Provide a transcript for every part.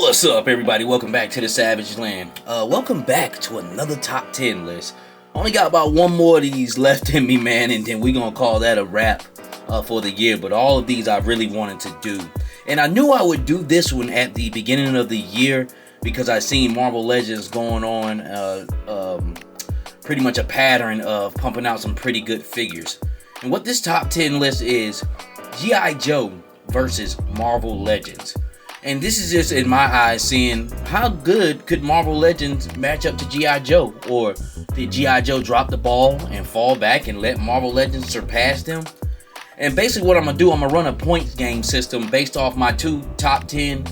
What's up, everybody? Welcome back to the Savage Land. Welcome back to another top 10 list. Only got about one more of these left in me, man, and then we're gonna call that a wrap for the year. But all of these I really wanted to do, and I knew I would do this one at the beginning of the year because I seen Marvel Legends going on pretty much a pattern of pumping out some pretty good figures. And what this top 10 list is, Gijoe versus Marvel Legends. And this is just, in my eyes, seeing how good could Marvel Legends match up to G.I. Joe? Or did G.I. Joe drop the ball and fall back and let Marvel Legends surpass them? And basically what I'm going to do, I'm going to run a points game system based off my two top 10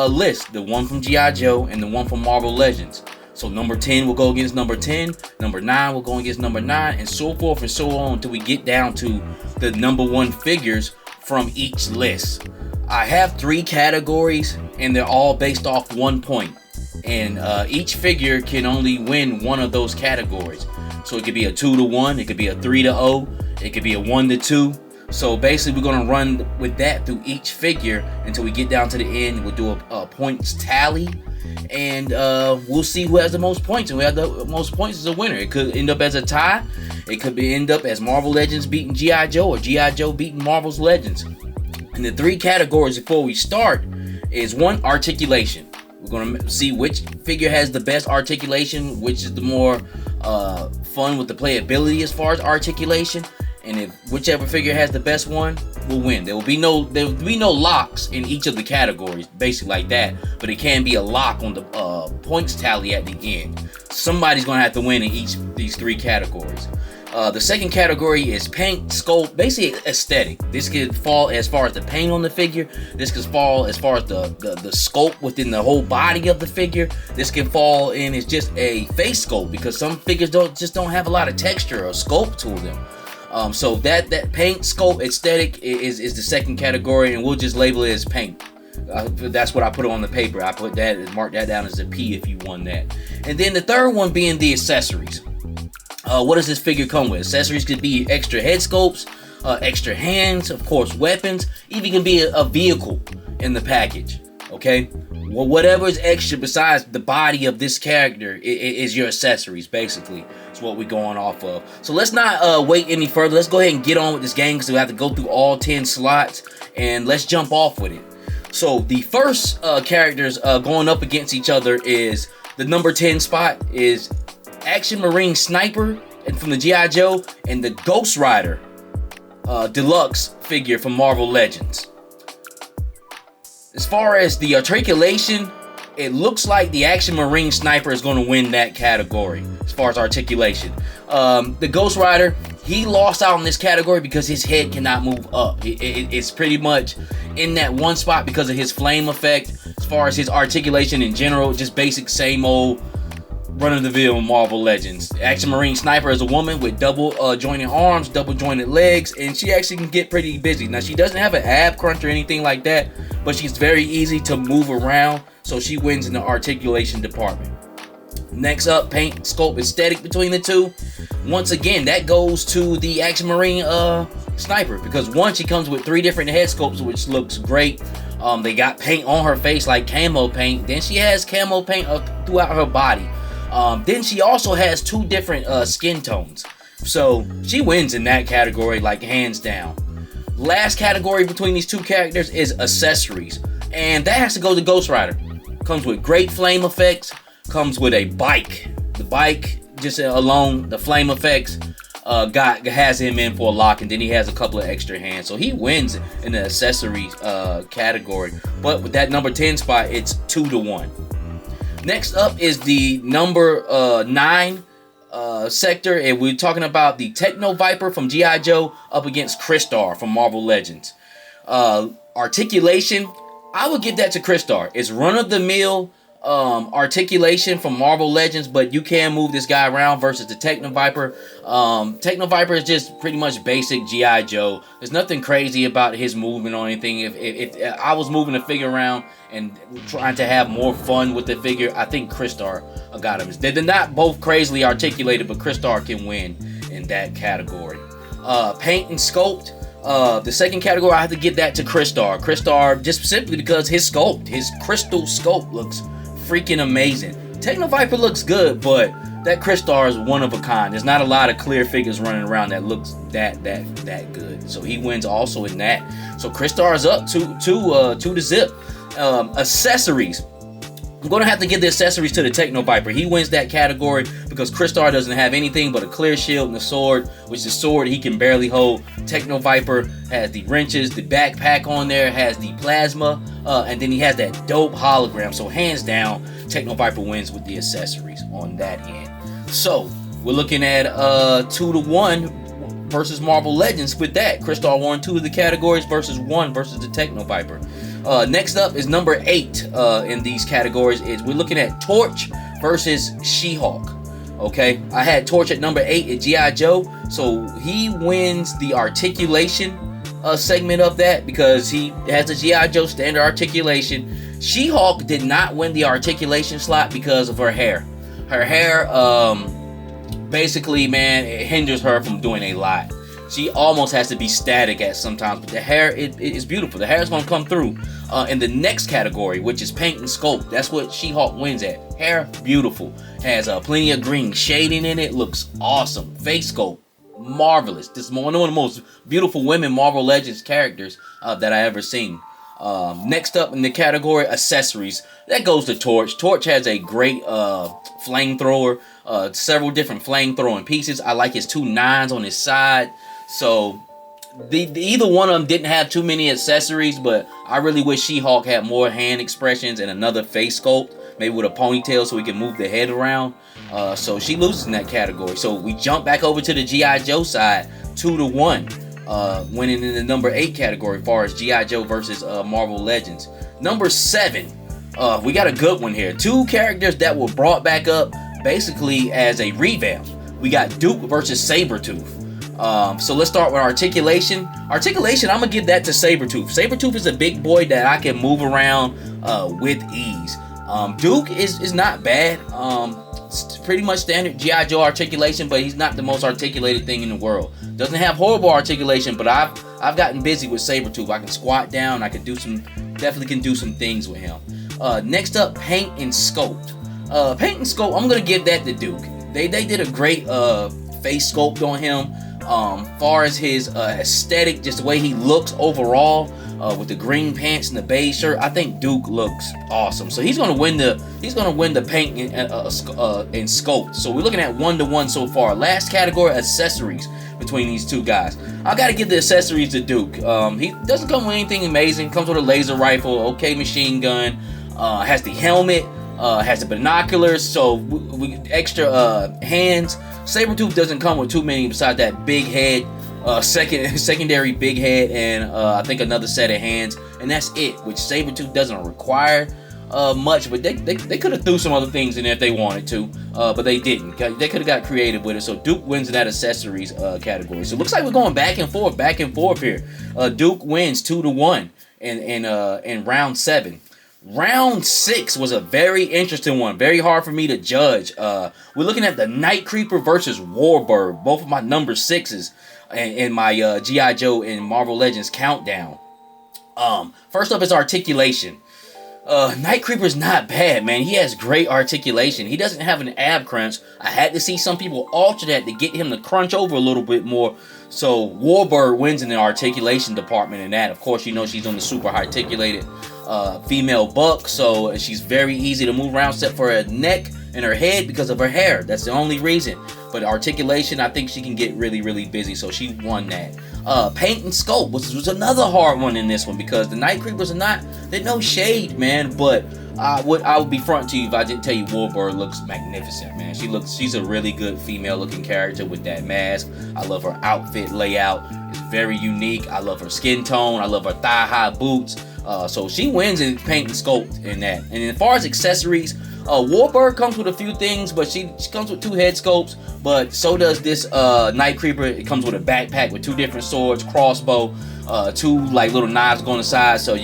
lists. The one from G.I. Joe and the one from Marvel Legends. So number 10 will go against number 10, number 9 will go against number 9, and so forth and so on until we get down to the number 1 figures from each list. I have 3 categories, and they're all based off 1 point. And each figure can only win one of those categories. So it could be a 2-1, it could be a 3-0, it could be a 1-2. So basically, we're gonna run with that through each figure until we get down to the end. We'll do a points tally, and we'll see who has the most points. And who has the most points is a winner. It could end up as a tie. It could end up as Marvel Legends beating G.I. Joe or G.I. Joe beating Marvel's Legends. And the 3 categories before we start is 1, articulation. We're going to see which figure has the best articulation, which is the more fun with the playability as far as articulation. And if whichever figure has the best one will win. There will be no locks in each of the categories, basically like that. But it can be a lock on the points tally at the end. Somebody's going to have to win in each of these 3 categories. The second category is paint, sculpt, basically aesthetic. This could fall as far as the paint on the figure. This could fall as far as the sculpt within the whole body of the figure. This can fall in as just a face sculpt because some figures don't have a lot of texture or sculpt to them. So that paint, sculpt, aesthetic is the second category, and we'll just label it as paint. That's what I put on the paper. I put that and mark that down as a P if you won that. And then the third one being the accessories. What does this figure come with? Accessories could be extra head sculpts, extra hands, of course, weapons. Even can be a vehicle in the package. Okay, well, whatever is extra besides the body of this character is your accessories. Basically, it's what we're going off of. So let's not wait any further. Let's go ahead and get on with this game because we have to go through all 10 slots, and let's jump off with it. So the first characters going up against each other is the number 10 spot is Action Marine Sniper and from the G.I. Joe, and the Ghost Rider deluxe figure from Marvel Legends. As far as the articulation, it looks like the Action Marine Sniper is going to win that category as far as articulation. The Ghost Rider, he lost out in this category because his head cannot move up. It's pretty much in that one spot because of his flame effect. As far as his articulation in general, just basic same old run-of-the-mill Marvel Legends. Action Marine Sniper is a woman with double jointed arms, double jointed legs, and she actually can get pretty busy. Now, she doesn't have an ab crunch or anything like that, but she's very easy to move around, so she wins in the articulation department. Next up, paint, sculpt, aesthetic between the two. Once again, that goes to the Action Marine Sniper, because one, she comes with 3 different head sculpts, which looks great. They got paint on her face like camo paint. Then she has camo paint throughout her body. Then she also has 2 different skin tones. So she wins in that category, like hands down. Last category between these 2 characters is accessories. And that has to go to Ghost Rider. Comes with great flame effects. Comes with a bike. The bike, just alone, the flame effects has him in for a lock. And then he has a couple of extra hands. So he wins in the accessories category. But with that number 10 spot, it's 2-1. Next up is the number 9 sector, and we're talking about the Techno-Viper from G.I. Joe up against Crystar from Marvel Legends. Articulation, I would give that to Crystar. It's run-of-the-mill articulation from Marvel Legends, but you can move this guy around versus the Techno-Viper. Techno-Viper is just pretty much basic G.I. Joe. There's nothing crazy about his movement or anything. If I was moving the figure around and trying to have more fun with the figure, I think Crystar got him. They're not both crazily articulated, but Crystar can win in that category. Paint and sculpt. The second category, I have to give that to Crystar. Crystar, just simply because his sculpt, his crystal sculpt looks freaking amazing. Techno-Viper looks good, but that Crystar is one of a kind. There's not a lot of clear figures running around that looks that good. So he wins also in that. So Crystar is up to the zip. Accessories. I'm going to have to give the accessories to the Techno-Viper. He wins that category because Crystar doesn't have anything but a clear shield and a sword, which the sword he can barely hold. Techno-Viper has the wrenches, the backpack on there, has the plasma, and then he has that dope hologram. So hands down, Techno-Viper wins with the accessories on that end. So we're looking at 2-1 versus Marvel Legends with that. Crystar won 2 of the categories versus 1 versus the Techno-Viper. Next up is number 8 in these categories. We're looking at Torch versus She-Hulk. Okay, I had Torch at number 8 at G.I. Joe, so he wins the articulation segment of that because he has the G.I. Joe standard articulation. She-Hulk did not win the articulation slot because of her hair. Her hair, basically, man, it hinders her from doing a lot. She almost has to be static at sometimes, but the hair it is beautiful. The hair is going to come through in the next category, which is paint and sculpt. That's what She-Hulk wins at. Hair, beautiful. Has plenty of green shading in it. Looks awesome. Face sculpt, marvelous. This is one of the most beautiful women Marvel Legends characters that I ever seen. Next up in the category, accessories. That goes to Torch. Torch has a great flamethrower. Several different flamethrowing pieces. I like his 2 9s on his side. So either one of them didn't have too many accessories, but I really wish She-Hulk had more hand expressions and another face sculpt, maybe with a ponytail so he can move the head around. So she loses in that category. So we jump back over to the G.I. Joe side, 2-1, winning in the number 8 category as far as G.I. Joe versus Marvel Legends. Number 7, we got a good one here. 2 characters that were brought back up basically as a revamp. We got Duke versus Sabretooth. So let's start with articulation. Articulation, I'm going to give that to Sabretooth. Sabretooth is a big boy that I can move around with ease. Duke is not bad. It's pretty much standard G.I. Joe articulation, but he's not the most articulated thing in the world. Doesn't have horrible articulation, but I've gotten busy with Sabretooth. I can squat down. I can definitely can do some things with him. Next up, paint and sculpt. Paint and sculpt, I'm going to give that to Duke. They did a great face sculpt on him. Far as his aesthetic, just the way he looks overall, with the green pants and the beige shirt, I think Duke looks awesome. So he's gonna win the paint and sculpt. So we're looking at 1-1 so far. Last category, accessories between these 2 guys. I gotta give the accessories to Duke. He doesn't come with anything amazing. Comes with a laser rifle, okay machine gun, has the helmet, has the binoculars, so we extra hands. Sabretooth doesn't come with too many besides that big head, secondary big head, and I think another set of hands, and that's it, which Sabretooth doesn't require much, but they could have threw some other things in there if they wanted to, but they didn't. They could have got creative with it, so Duke wins in that accessories category. So it looks like we're going back and forth here. Duke wins 2-1 in round 7. Round 6 was a very interesting one. Very hard for me to judge. We're looking at the Night Creeper versus Warbird. Both of my number 6s in my G.I. Joe and Marvel Legends countdown. First up is articulation. Night Creeper's not bad, man. He has great articulation. He doesn't have an ab crunch. I had to see some people alter that to get him to crunch over a little bit more. So Warbird wins in the articulation department in that. Of course, you know she's on the super articulated female buck, so she's very easy to move around except for her neck and her head because of her hair. That's the only reason. But articulation, I think she can get really, really busy, so she won that. Paint and sculpt was another hard one in this one because the Night Creepers they're no shade, man, but I would be front to you if I didn't tell you Warbird looks magnificent, man. She's a really good female looking character with that mask. I love her outfit layout. It's very unique. I love her skin tone. I love her thigh high boots. So she wins in paint and sculpt in that. And as far as accessories, Warbird comes with a few things, but she comes with 2 head sculpts, but so does this Night Creeper. It comes with a backpack with 2 different swords, crossbow, 2 like little knives going on the side, so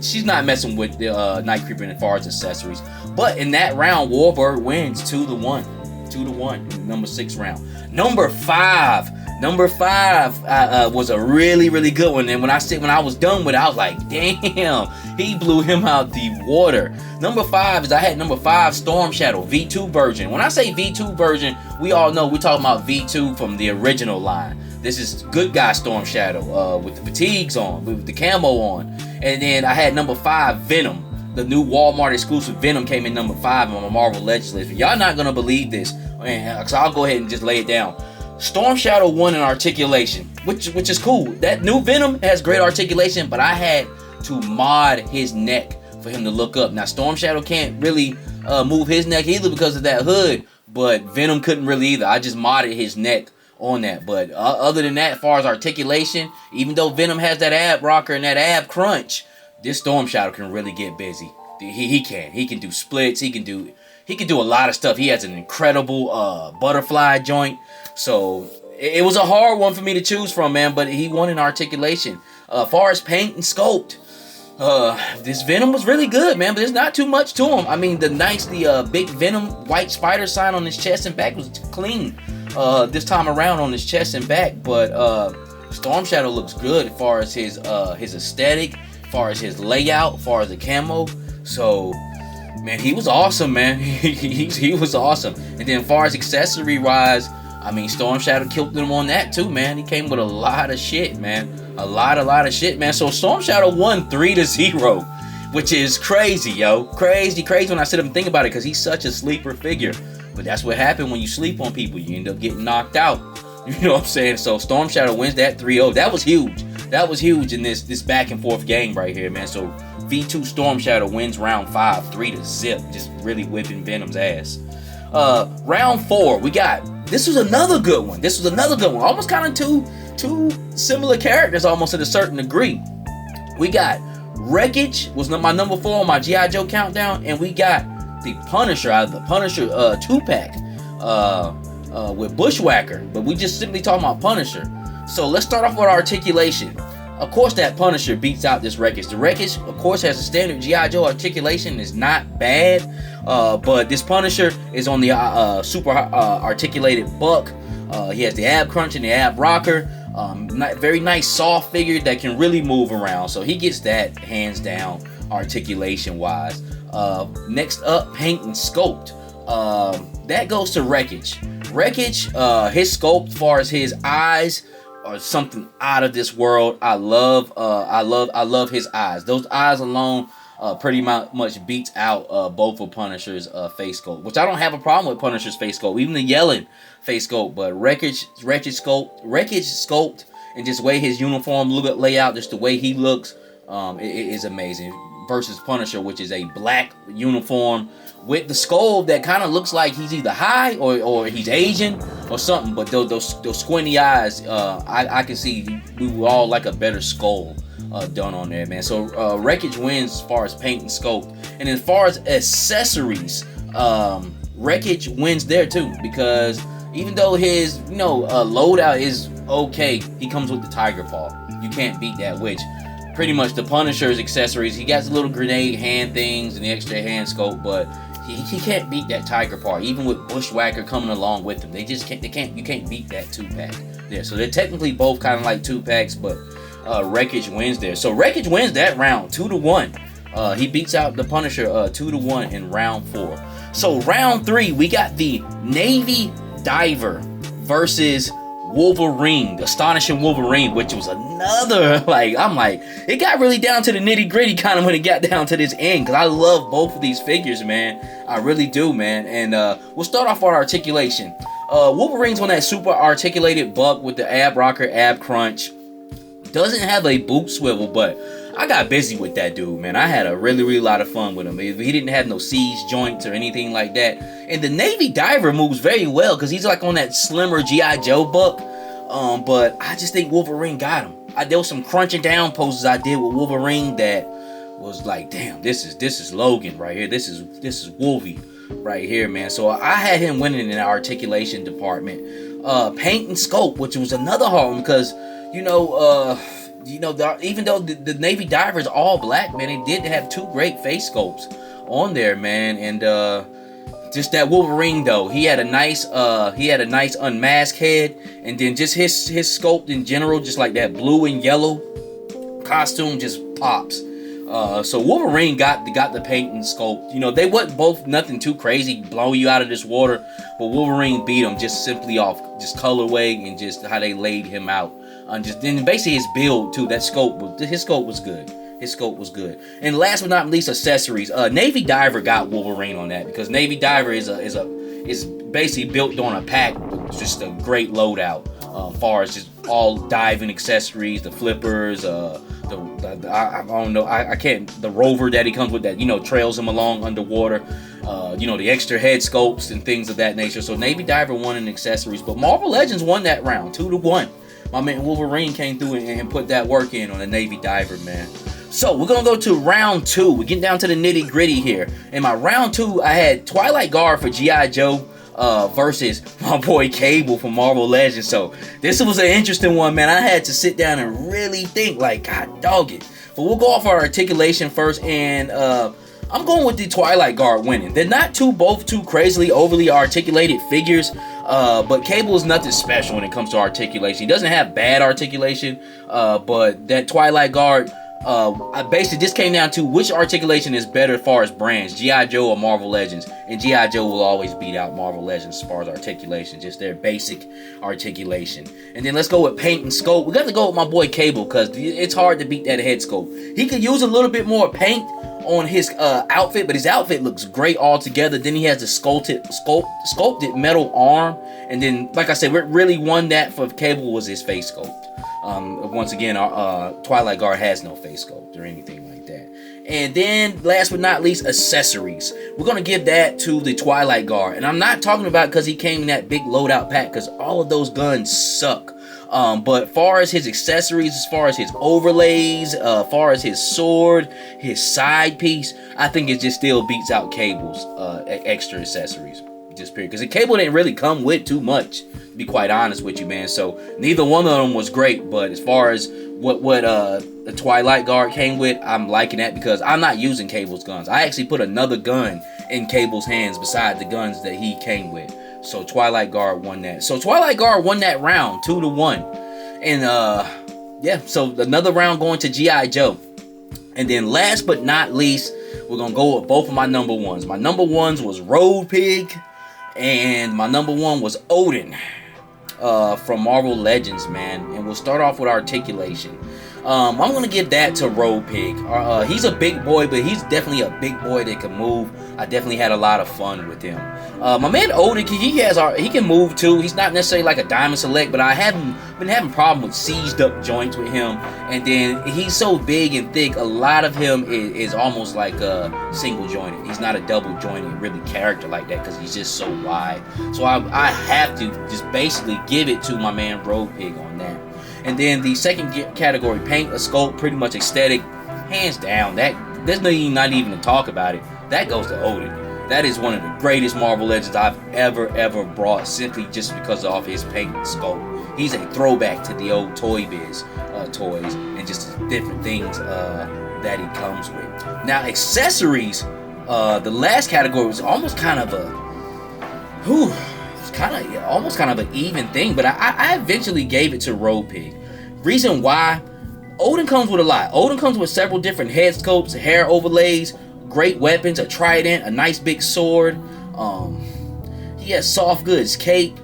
she's not messing with the Night Creeper as far as accessories. But in that round, Warbird wins 2-1 in the number 6 round. Number 5. Number 5 was a really, really good one. And when I was done with it, I was like, damn, he blew him out the water. Number 5 is I had number 5 Storm Shadow V2 version. When I say V2 version, we all know we're talking about V2 from the original line. This is good guy Storm Shadow with the fatigues on, with the camo on. And then I had number 5 Venom. The new Walmart exclusive Venom came in number 5 on my Marvel Legends list. Y'all not gonna believe this, so I'll go ahead and just lay it down. Storm Shadow won in articulation, which is cool. That new Venom has great articulation, but I had to mod his neck for him to look up. Now Storm Shadow can't really move his neck either because of that hood, but Venom couldn't really either. I just modded his neck on that. But other than that, as far as articulation, even though Venom has that ab rocker and that ab crunch, this Storm Shadow can really get busy. He can do splits. He can do a lot of stuff. He has an incredible butterfly joint. So it was a hard one for me to choose from, man. But he won in articulation. As far as paint and sculpt, this Venom was really good, man. But there's not too much to him. I mean, the big Venom white spider sign on his chest and back was clean this time around on his chest and back. But Storm Shadow looks good as far as his aesthetic, as far as his layout, as far as the camo. So, man, he was awesome, man. he was awesome. And then as far as accessory wise, I mean, Storm Shadow killed them on that too, man. He came with a lot of shit, man. A lot of shit, man. So Storm Shadow won 3-0, which is crazy, yo. Crazy when I sit up and think about it, because he's such a sleeper figure. But that's what happened when you sleep on people. You end up getting knocked out. You know what I'm saying? So Storm Shadow wins that 3-0. That was huge. That was huge in this back and forth game right here, man. So V2 Storm Shadow wins round 5, 3-0. Just really whipping Venom's ass. Round 4, we got. This was another good one. Almost kind of two similar characters, almost to a certain degree. We got Wreckage was my number 4 on my G.I. Joe countdown, and we got the Punisher out of the Punisher 2-pack with Bushwhacker. But we just simply talking about Punisher. So let's start off with articulation. Of course, that Punisher beats out this Wreckage. The Wreckage, of course, has a standard G.I. Joe articulation. It's not bad, but this Punisher is on the super articulated buck. He has the ab crunch and the ab rocker. Very nice soft figure that can really move around. So he gets that hands down articulation-wise. Next up, paint and sculpt. That goes to Wreckage. Wreckage, his sculpt as far as his eyes are something out of this world. I love his eyes. Those eyes alone pretty much beats out both of Punisher's face sculpt, which I don't have a problem with Punisher's face sculpt, even the yelling face sculpt. But Wreckage sculpt, and just way his uniform layout, just the way he looks, it is amazing. Versus Punisher, which is a black uniform with the skull that kind of looks like he's either high or he's Asian or something. But those squinty eyes, I can see we would all like a better skull done on there, man. So Wreckage wins as far as paint and sculpt. And as far as accessories, Wreckage wins there too, because even though his loadout is okay, he comes with the tiger paw. You can't beat that, which pretty much the Punisher's accessories, he got the little grenade hand things and the extra hand scope, but he can't beat that tiger paw, even with Bushwhacker coming along with him. You can't beat that 2-pack there. So they're technically both kind of like 2-packs, but Wreckage wins there. So Wreckage wins that round 2-1. He beats out the Punisher 2-1 in round 4. So round 3, we got the Navy Diver versus Wolverine, the Astonishing Wolverine, which was another, it got really down to the nitty gritty kind of when it got down to this end, because I love both of these figures, man. I really do, man. And we'll start off with articulation. Wolverine's on that super articulated buck with the ab rocker, ab crunch. Doesn't have a boot swivel, but I got busy with that dude, man. I had a really lot of fun with him. He didn't have no siege joints or anything like that. And the Navy Diver moves very well because he's like on that slimmer G.I. Joe buck. But I just think Wolverine got him. There was some crunching down poses I did with Wolverine that was like, damn, this is Logan right here. This is Wolvie right here, man. So I had him winning in the articulation department. Paint and sculpt, which was another hard one because, even though the Navy Diver is all black, man, they did have 2 great face sculpts on there, man. And Just that Wolverine though, he had a nice unmasked head, and then just his sculpt in general, just like that blue and yellow costume just pops. So Wolverine got the paint and sculpt. You know, they wasn't both nothing too crazy, blow you out of this water, but Wolverine beat him just simply off just colorway and just how they laid him out. Just then basically his build too. His sculpt was good. His scope was good. And last but not least, accessories. Navy Diver got Wolverine on that because Navy Diver is basically built on a pack with just a great loadout. Far as just all diving accessories, the flippers, I don't know, I can't, the rover that he comes with that, you know, trails him along underwater. You know, the extra head sculpts and things of that nature. So Navy Diver won in accessories, but Marvel Legends won that round 2-1. My man Wolverine came through and put that work in on the Navy Diver, man. So we're gonna go to round 2. We're getting down to the nitty gritty here. In my round 2, I had Twilight Guard for G.I. Joe versus my boy Cable from Marvel Legends. So this was an interesting one, man. I had to sit down and really think, like, God dog it. But we'll go off our articulation first, and I'm going with the Twilight Guard winning. They're not both too crazily overly articulated figures, but Cable is nothing special when it comes to articulation. He doesn't have bad articulation, but that Twilight Guard, basically this came down to which articulation is better as far as brands, G.I. Joe or Marvel Legends, and G.I. Joe will always beat out Marvel Legends as far as articulation, just their basic articulation. And then let's go with paint and sculpt. We got to go with my boy Cable because it's hard to beat that head sculpt. He could use a little bit more paint on his outfit, but his outfit looks great altogether. Then he has a sculpted metal arm, and then, like I said, what really won that for Cable was his face sculpt. Once again, Twilight Guard has no face sculpt or anything like that. And then, last but not least, accessories. We're going to give that to the Twilight Guard. And I'm not talking about because he came in that big loadout pack, because all of those guns suck. But far as his accessories, as far as his overlays, far as his sword, his side piece, I think it just still beats out Cable's extra accessories. Just period. Because the Cable didn't really come with too much, to be quite honest with you, man. So neither one of them was great. But as far as what the Twilight Guard came with, I'm liking that because I'm not using Cable's guns. I actually put another gun in Cable's hands beside the guns that he came with. So Twilight Guard won that. So Twilight Guard won that round 2-1. And yeah, so another round going to G.I. Joe. And then last but not least, we're gonna go with both of my number ones. My number ones was Road Pig, and my number one was Odin from Marvel Legends, man. And we'll start off with articulation. I'm going to give that to Road Pig. He's a big boy, but he's definitely a big boy that can move. I definitely had a lot of fun with him. My man Odin, he can move too. He's not necessarily like a Diamond Select, but I haven't been having problems with seized up joints with him. And then he's so big and thick, a lot of him is almost like a single jointed. He's not a double jointed really character like that because he's just so wide. So I have to just basically give it to my man Road Pig on that. And then the second category, paint, a sculpt, pretty much aesthetic, hands down. There's not even to talk about it. That goes to Odin. That is one of the greatest Marvel Legends I've ever brought, simply just because of his paint and sculpt. He's a throwback to the old Toy Biz toys and just different things that he comes with. Now, accessories, the last category was almost kind of almost kind of an even thing, but I eventually gave it to Road Pig. Reason why? Odin comes with a lot. Odin comes with several different head sculpts, hair overlays, great weapons, a trident, a nice big sword. He has soft goods, cape.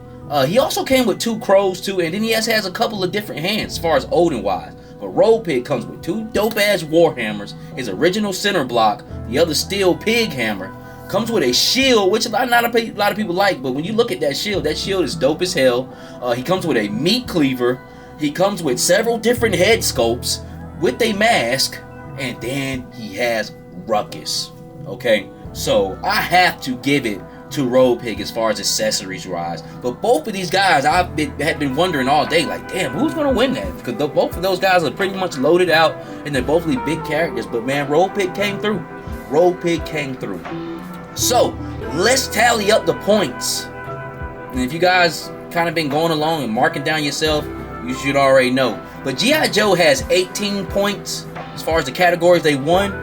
He also came with 2 crows too, and then he has a couple of different hands as far as Odin wise. But Road Pig comes with 2 dope ass war hammers, his original center block, the other steel pig hammer. Comes with a shield, which not a lot of people like, but when you look at that shield is dope as hell. He comes with a meat cleaver. He comes with several different head sculpts with a mask, and then he has Ruckus. Okay, so I have to give it to Road Pig as far as accessories wise. But both of these guys, had been wondering all day, like, damn, who's gonna win that? Because both of those guys are pretty much loaded out, and they're both really big characters. But man, Road Pig came through. Road Pig came through. So, let's tally up the points. And if you guys kind of been going along and marking down yourself, you should already know. But G.I. Joe has 18 points as far as the categories they won,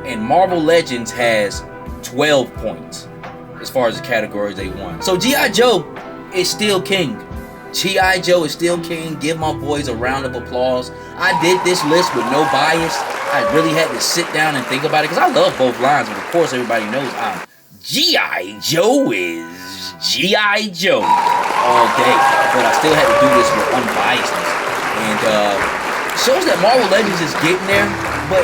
and Marvel Legends has 12 points. as far as the categories they won. So G.I. Joe is still king. G.I. Joe is still king. Give my boys a round of applause. I did this list with no bias. I really had to sit down and think about it because I love both lines, but of course everybody knows I'm G.I. Joe is G.I. Joe all day. But I still had to do this with unbiasedness. And shows that Marvel Legends is getting there, but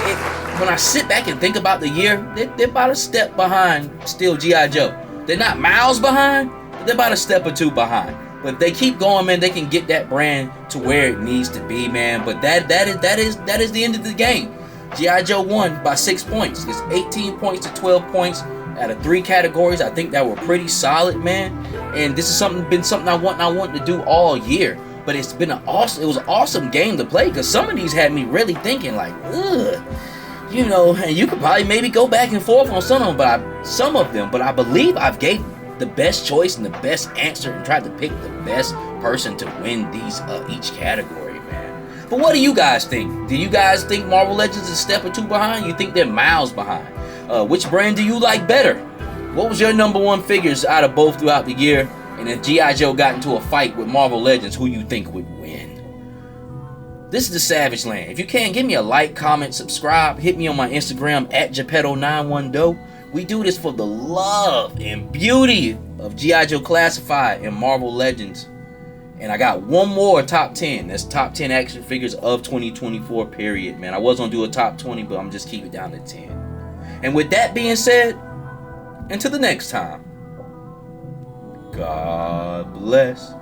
when I sit back and think about the year, they're about a step behind still G.I. Joe. They're not miles behind, but they're about a step or two behind. But if they keep going, man, they can get that brand to where it needs to be, man. But that is the end of the game. G.I. Joe won by 6 points. It's 18 points to 12 points out of 3 categories. I think that were pretty solid, man. And this is been something I wanted to do all year. But it's been it was an awesome game to play because some of these had me really thinking like, ugh. You know, and you could probably maybe go back and forth on some of them, but I believe I've gave the best choice and the best answer and tried to pick the best person to win these each category, man. But what do you guys think? Do you guys think Marvel Legends is a step or 2 behind? You think they're miles behind? Which brand do you like better? What was your #1 figures out of both throughout the year? And if G.I. Joe got into a fight with Marvel Legends, who you think would win? This is the Savage Land. If you can, give me a like, comment, subscribe. Hit me on my Instagram at Geppetto910. We do this for the love and beauty of G.I. Joe Classified and Marvel Legends. And I got one more top 10. That's top 10 action figures of 2024, period, man. I was going to do a top 20, but I'm just keeping it down to 10. And with that being said, until the next time, God bless.